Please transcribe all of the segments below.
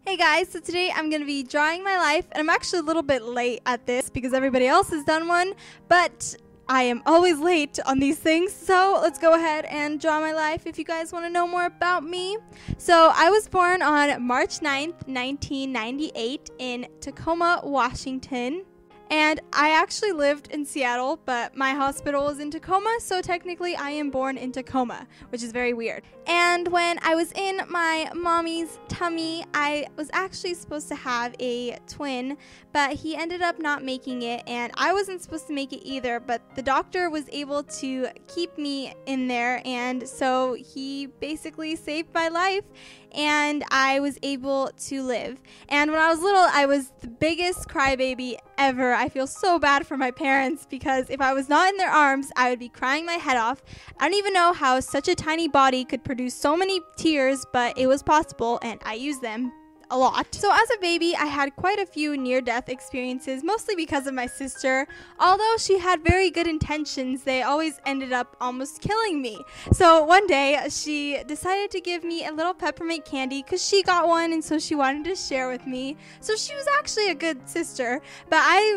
Hey guys, so today I'm going to be drawing my life, and I'm actually a little bit late at this because everybody else has done one, but I am always late on these things, so let's go ahead and draw my life if you guys want to know more about me. So I was born on March 9th, 1998 in Tacoma, Washington. And I actually lived in Seattle, but my hospital was in Tacoma, so technically I am born in Tacoma, which is very weird. And when I was in my mommy's tummy, I was actually supposed to have a twin, but he ended up not making it, and I wasn't supposed to make it either, but the doctor was able to keep me in there, and so he basically saved my life, and I was able to live. And when I was little, I was the biggest crybaby ever. I feel so bad for my parents because if I was not in their arms, I would be crying my head off. I don't even know how such a tiny body could produce so many tears, but it was possible, and I used them a lot. So as a baby, I had quite a few near-death experiences, mostly because of my sister. Although she had very good intentions, they always ended up almost killing me. So one day, she decided to give me a little peppermint candy because she got one, and so she wanted to share with me. So she was actually a good sister, but I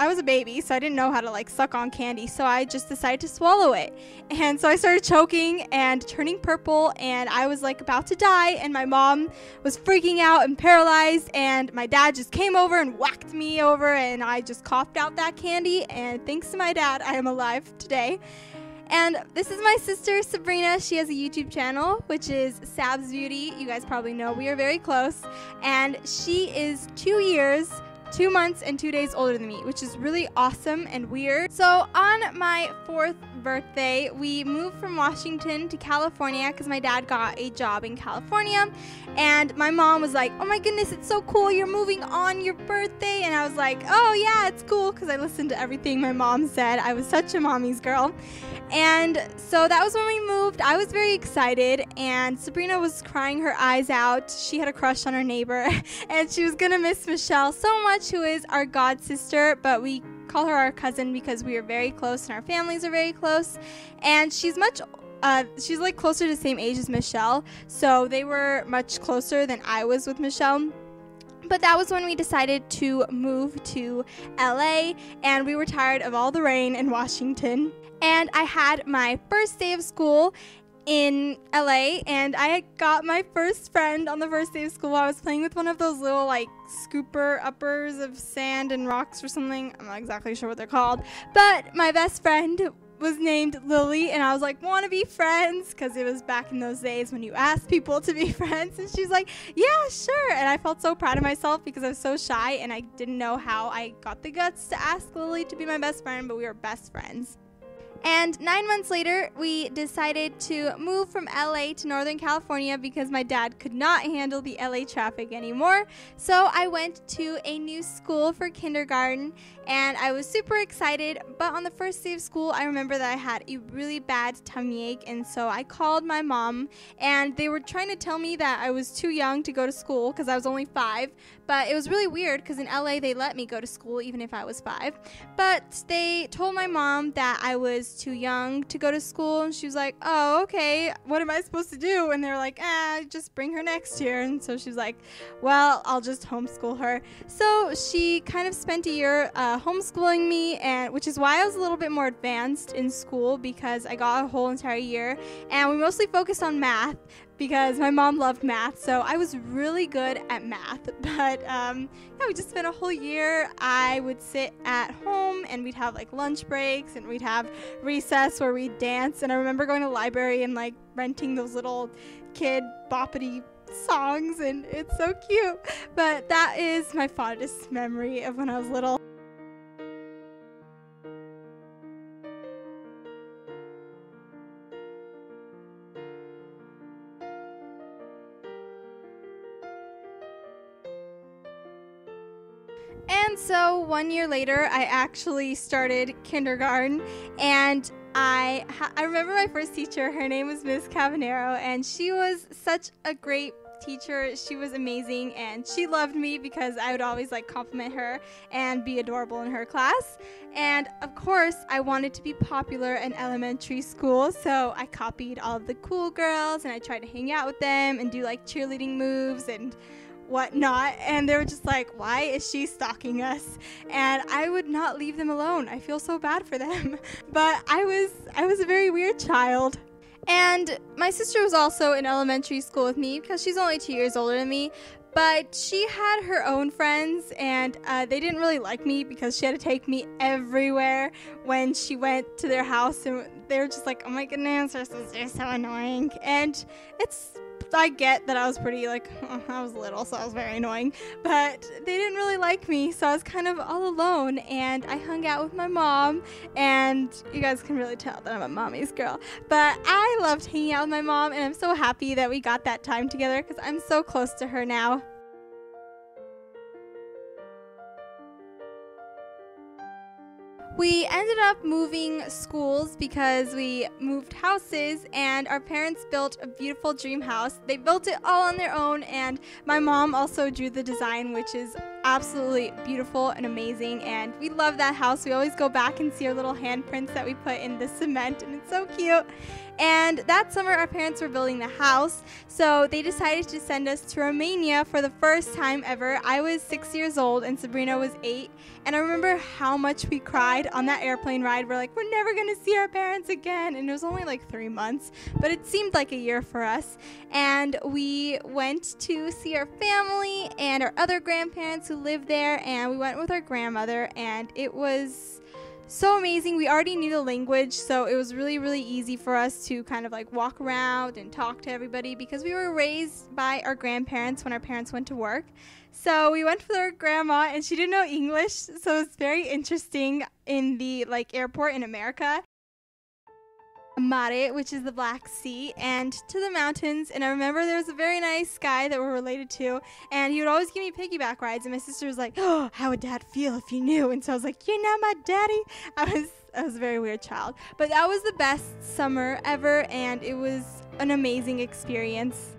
was a baby, so I didn't know how to suck on candy, so I just decided to swallow it. And so I started choking and turning purple, and I was about to die, and my mom was freaking out and paralyzed, and my dad just came over and whacked me over, and I just coughed out that candy, and thanks to my dad, I am alive today. And this is my sister, Sabrina. She has a YouTube channel, which is Sab's Beauty. You guys probably know we are very close, and she is 2 years, 2 months and 2 days older than me, which is really awesome and weird. So on my 4th birthday, we moved from Washington to California because my dad got a job in California, and my mom was like, oh my goodness, it's so cool, you're moving on your birthday. And I was like, oh yeah, it's cool, because I listened to everything my mom said. I was such a mommy's girl. And so that was when we moved. I was very excited, and Sabrina was crying her eyes out. She had a crush on her neighbor, and she was gonna miss Michelle so much, who is our god sister, but we call her our cousin because we are very close and our families are very close. And she's closer to the same age as Michelle, so they were much closer than I was with Michelle. But that was when we decided to move to LA, and we were tired of all the rain in Washington. And I had my first day of school in LA, and I got my first friend on the first day of school. I was playing with one of those little scooper uppers of sand and rocks or something. I'm not exactly sure what they're called, but my best friend was named Lily, and I was like, want to be friends? Because it was back in those days when you asked people to be friends, and she's like, yeah, sure. And I felt so proud of myself because I was so shy, and I didn't know how I got the guts to ask Lily to be my best friend, but we were best friends. And 9 months later, we decided to move from LA to Northern California because my dad could not handle the LA traffic anymore. So I went to a new school for kindergarten, and I was super excited. But on the first day of school, I remember that I had a really bad tummy ache, and so I called my mom, and they were trying to tell me that I was too young to go to school because I was only 5. But it was really weird because in LA, they let me go to school even if I was 5. But they told my mom that I was too young to go to school, and she was like, oh, okay, what am I supposed to do? And they were like, just bring her next year. And so she was like, well, I'll just homeschool her. So she kind of spent a year homeschooling me, and which is why I was a little bit more advanced in school, because I got a whole entire year, and we mostly focused on math because my mom loved math, so I was really good at math. But yeah, we just spent a whole year. I would sit at home, and we'd have lunch breaks, and we'd have recess where we'd dance. And I remember going to the library and renting those little kid boppity songs, and it's so cute. But that is my fondest memory of when I was little. And so 1 year later, I actually started kindergarten, and I remember my first teacher. Her name was Miss Cavanero, and she was such a great teacher. She was amazing, and she loved me because I would always like compliment her and be adorable in her class. And of course, I wanted to be popular in elementary school, so I copied all of the cool girls and I tried to hang out with them and do like cheerleading moves and whatnot, and they were just like, why is she stalking us? And I would not leave them alone. I feel so bad for them. But I was a very weird child. And my sister was also in elementary school with me because she's only 2 years older than me. But she had her own friends, and they didn't really like me because she had to take me everywhere when she went to their house, and they were just like, oh my goodness, her sister's so annoying. And I get that I was pretty, I was little, so I was very annoying, but they didn't really like me, so I was kind of all alone, and I hung out with my mom, and you guys can really tell that I'm a mommy's girl, but I loved hanging out with my mom, and I'm so happy that we got that time together, because I'm so close to her now. We ended up moving schools because we moved houses, and our parents built a beautiful dream house. They built it all on their own, and my mom also drew the design, which is absolutely beautiful and amazing, and we love that house. We always go back and see our little handprints that we put in the cement, and it's so cute. And that summer our parents were building the house, so they decided to send us to Romania for the first time ever. I was 6 years old and Sabrina was 8, and I remember how much we cried on that airplane ride. We're like, we're never gonna see our parents again, and it was only like 3 months, but it seemed like a year for us. And we went to see our family and our other grandparents who lived there, and we went with our grandmother, and it was so amazing. We already knew the language, so it was really, really easy for us to kind of like walk around and talk to everybody because we were raised by our grandparents when our parents went to work. So we went with our grandma, and she didn't know English, so it's very interesting in the airport in America. Mare, which is the Black Sea, and to the mountains. And I remember there was a very nice guy that we're related to, and he would always give me piggyback rides, and my sister was like, oh, how would Dad feel if you knew? And so I was like, you're not my daddy. I was a very weird child, but that was the best summer ever, and it was an amazing experience.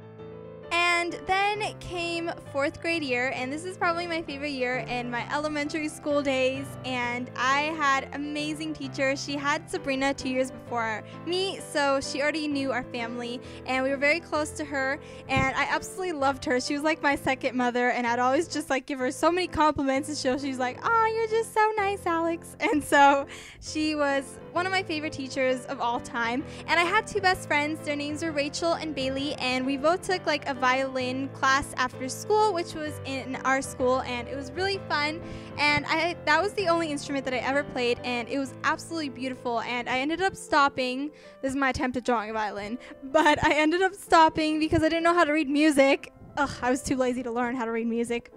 And then came 4th grade year, and this is probably my favorite year in my elementary school days, and I had amazing teachers. She had Sabrina 2 years before me, so she already knew our family, and we were very close to her, and I absolutely loved her. She was like my second mother, and I'd always just give her so many compliments, and she's like, oh, you're just so nice, Alex. And so she was one of my favorite teachers of all time. And I had 2 best friends. Their names were Rachel and Bailey, and we both took a violin class after school, which was in our school, and it was really fun. And that was the only instrument that I ever played, and it was absolutely beautiful. And I ended up stopping. This is my attempt at drawing a violin, but I ended up stopping because I didn't know how to read music. Ugh, I was too lazy to learn how to read music.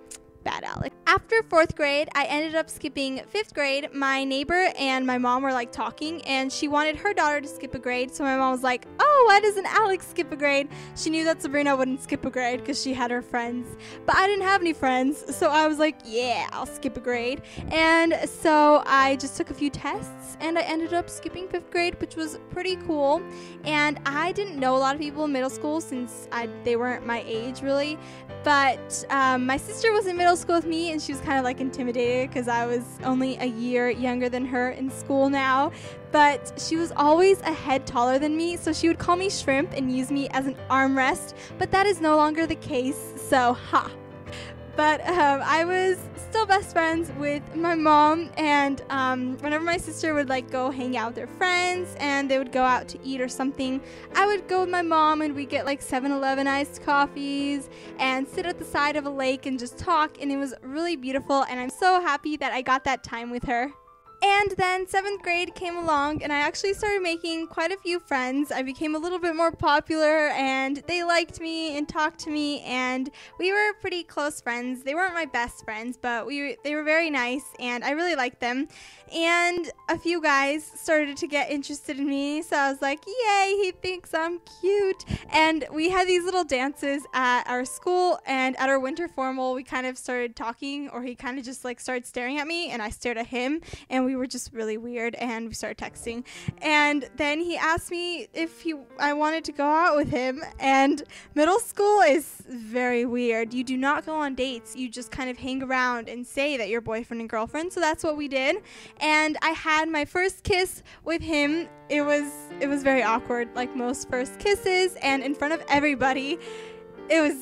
Bad Alex. After 4th grade, I ended up skipping 5th grade. My neighbor and my mom were talking, and she wanted her daughter to skip a grade, so my mom was like, oh, why doesn't Alex skip a grade? She knew that Sabrina wouldn't skip a grade because she had her friends, but I didn't have any friends, so I was like, yeah, I'll skip a grade. And so I just took a few tests, and I ended up skipping 5th grade, which was pretty cool. And I didn't know a lot of people in middle school since they weren't my age really, but my sister was in middle school with me, and she was kind of intimidated because I was only a year younger than her in school now, but she was always a head taller than me, so she would call me Shrimp and use me as an armrest, but that is no longer the case, so ha. But I was still best friends with my mom, and whenever my sister would go hang out with her friends and they would go out to eat or something, I would go with my mom and we'd get 7-Eleven iced coffees and sit at the side of a lake and just talk, and it was really beautiful, and I'm so happy that I got that time with her. And then 7th grade came along, and I actually started making quite a few friends. I became a little bit more popular, and they liked me and talked to me, and we were pretty close friends. They weren't my best friends, but they were very nice, and I really liked them. And a few guys started to get interested in me, so I was like, yay, he thinks I'm cute. And we had these little dances at our school, and at our winter formal, we kind of started talking, or he kind of just started staring at me, and I stared at him, and we we were just really weird, and we started texting. And then he asked me if I wanted to go out with him. And middle school is very weird. You do not go on dates. You just kind of hang around and say that you're boyfriend and girlfriend. So that's what we did. And I had my first kiss with him. It was very awkward, like most first kisses, and in front of everybody. It was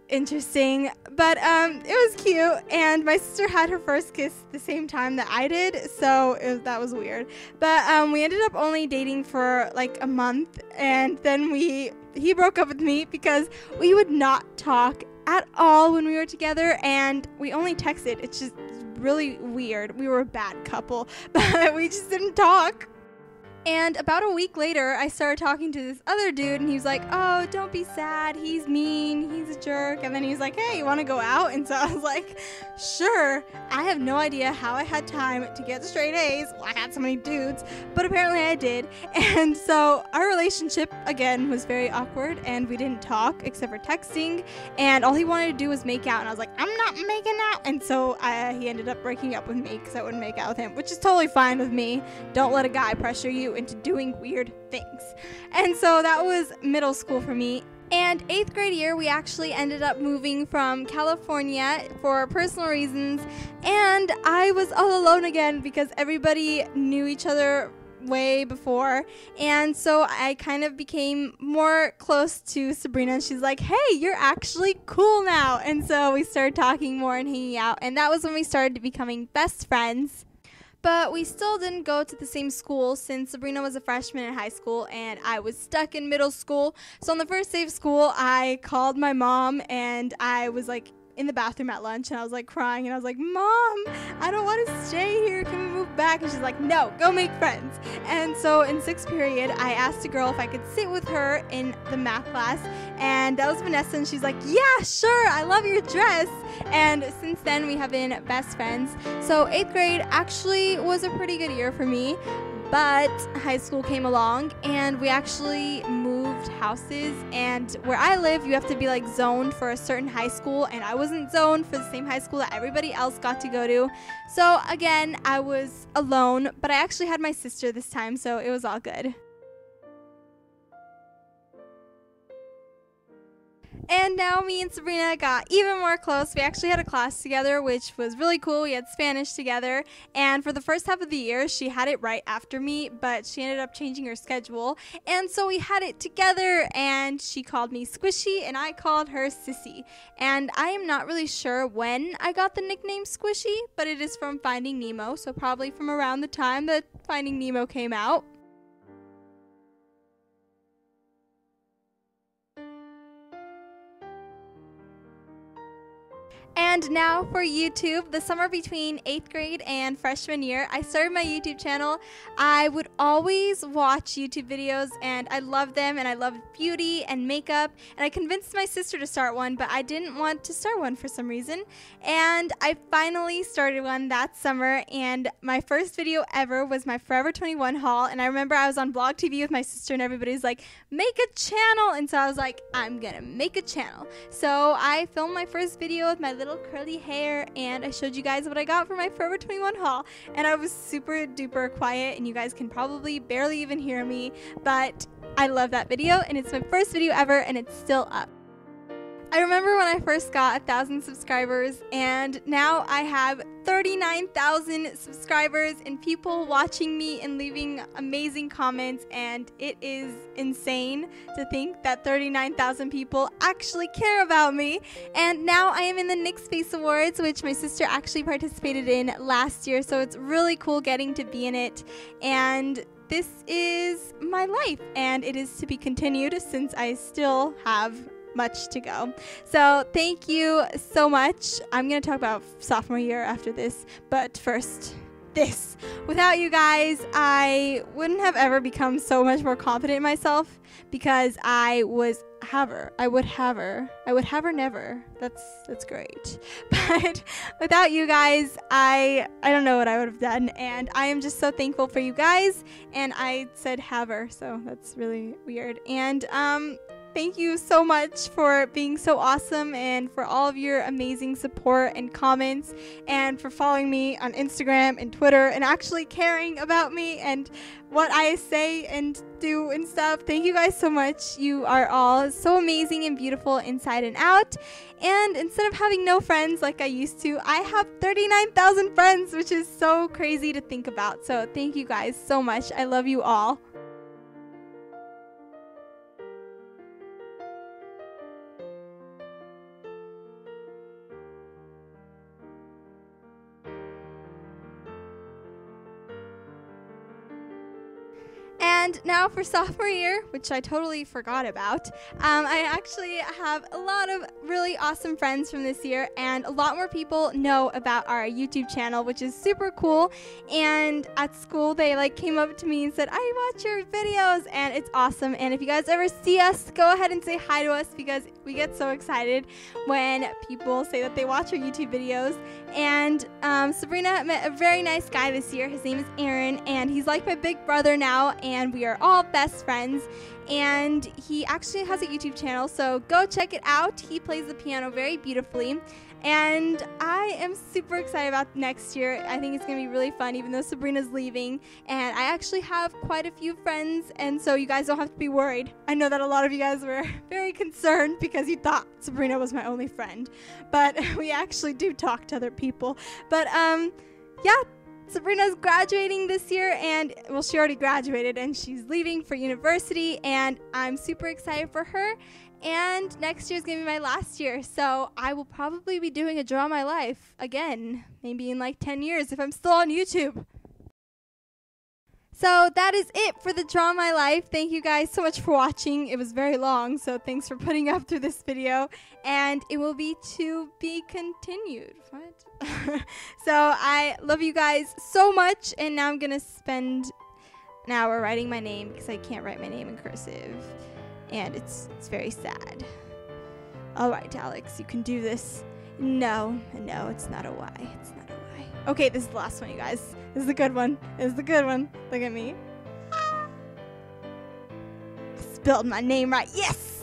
interesting, but it was cute. And my sister had her first kiss the same time that I did, so that was weird. But we ended up only dating for like a month, and then he broke up with me because we would not talk at all when we were together, and we only texted. It's just really weird. We were a bad couple, but we just didn't talk. And about a week later, I started talking to this other dude, and he was like, oh, don't be sad. He's mean. He's a jerk. And then he was like, hey, you want to go out? And so I was like, sure. I have no idea how I had time to get straight A's. Well, I had so many dudes, but apparently I did. And so our relationship, again, was very awkward, and we didn't talk except for texting. And all he wanted to do was make out. And I was like, I'm not making out. And so he ended up breaking up with me because I wouldn't make out with him, which is totally fine with me. Don't let a guy pressure you into doing weird things. And so that was middle school for me. And 8th grade year, we actually ended up moving from California for personal reasons, and I was all alone again because everybody knew each other way before. And so I kind of became more close to Sabrina. She's like, hey, you're actually cool now. And so we started talking more and hanging out, and that was when we started becoming best friends. But we still didn't go to the same school since Sabrina was a freshman in high school and I was stuck in middle school. So on the first day of school, I called my mom, and I was like in the bathroom at lunch, and I was like crying, and I was like, Mom, I don't want to stay here. Can we move back? And she's like, no, go make friends. And so in 6th period, I asked a girl if I could sit with her in the math class, and that was Vanessa, and she's like, yeah, sure, I love your dress. And since then, we have been best friends. So 8th grade actually was a pretty good year for me, but high school came along, and we actually moved houses. And where I live, you have to be like zoned for a certain high school, and I wasn't zoned for the same high school that everybody else got to go to. So again, I was alone, but I actually had my sister this time, so it was all good. And now me and Sabrina got even more close. We actually had a class together, which was really cool. We had Spanish together. And for the first half of the year, she had it right after me, but she ended up changing her schedule. And so we had it together, and she called me Squishy, and I called her Sissy. And I am not really sure when I got the nickname Squishy, but it is from Finding Nemo, so probably from around the time that Finding Nemo came out. And now for YouTube, the summer between 8th grade and freshman year, I started my YouTube channel. I would always watch YouTube videos, and I loved them, and I loved beauty and makeup, and I convinced my sister to start one, but I didn't want to start one for some reason. And I finally started one that summer, and my first video ever was my Forever 21 haul. And I remember I was on Vlog TV with my sister, and everybody's like, make a channel. And so I was like, I'm gonna make a channel. So I filmed my first video with my little curly hair, and I showed you guys what I got for my Forever 21 haul. And I was super duper quiet, and you guys can probably barely even hear me, but I love that video, and it's my first video ever, and it's still up. I remember when I first got 1,000 subscribers, and now I have 39,000 subscribers and people watching me and leaving amazing comments, and it is insane to think that 39,000 people actually care about me. And now I am in the Nick Space Awards, which my sister actually participated in last year, so it's really cool getting to be in it. And this is my life, and it is to be continued since I still have much to go. So thank you so much. I'm going to talk about sophomore year after this, but first, this. Without you guys, I wouldn't have ever become so much more confident in myself, because I would have her never. That's great. But without you guys, I don't know what I would have done, and I am just so thankful for you guys. And I said have her, so that's really weird. And thank you so much for being so awesome and for all of your amazing support and comments and for following me on Instagram and Twitter and actually caring about me and what I say and do and stuff. Thank you guys so much. You are all so amazing and beautiful inside and out. And instead of having no friends like I used to, I have 39,000 friends, which is so crazy to think about. So thank you guys so much. I love you all. And now for sophomore year, which I totally forgot about, I actually have a lot of really awesome friends from this year, and a lot more people know about our YouTube channel, which is super cool. And at school, they came up to me and said, I watch your videos, and it's awesome. And if you guys ever see us, go ahead and say hi to us, because we get so excited when people say that they watch our YouTube videos. And Sabrina met a very nice guy this year. His name is Aaron, and he's like my big brother now, and we are all best friends. And he actually has a YouTube channel, so go check it out. He plays the piano very beautifully, and I am super excited about next year. I think it's going to be really fun, even though Sabrina's leaving, and I actually have quite a few friends, and so you guys don't have to be worried. I know that a lot of you guys were very concerned because you thought Sabrina was my only friend, but we actually do talk to other people. But yeah, Sabrina's graduating this year, and well, she already graduated, and she's leaving for university, and I'm super excited for her. And next year is going to be my last year, so I will probably be doing a Draw My Life again, maybe in like 10 years if I'm still on YouTube. So that is it for the Draw My Life. Thank you guys so much for watching. It was very long, so thanks for putting up through this video. And it will be to be continued. What? So I love you guys so much, and now I'm going to spend an hour writing my name because I can't write my name in cursive. And it's very sad. All right, Alex, you can do this. No, it's not a Y. It's not a Y. Okay, this is the last one, you guys. This is the good one. This is the good one. Look at me. Spelled my name right. Yes!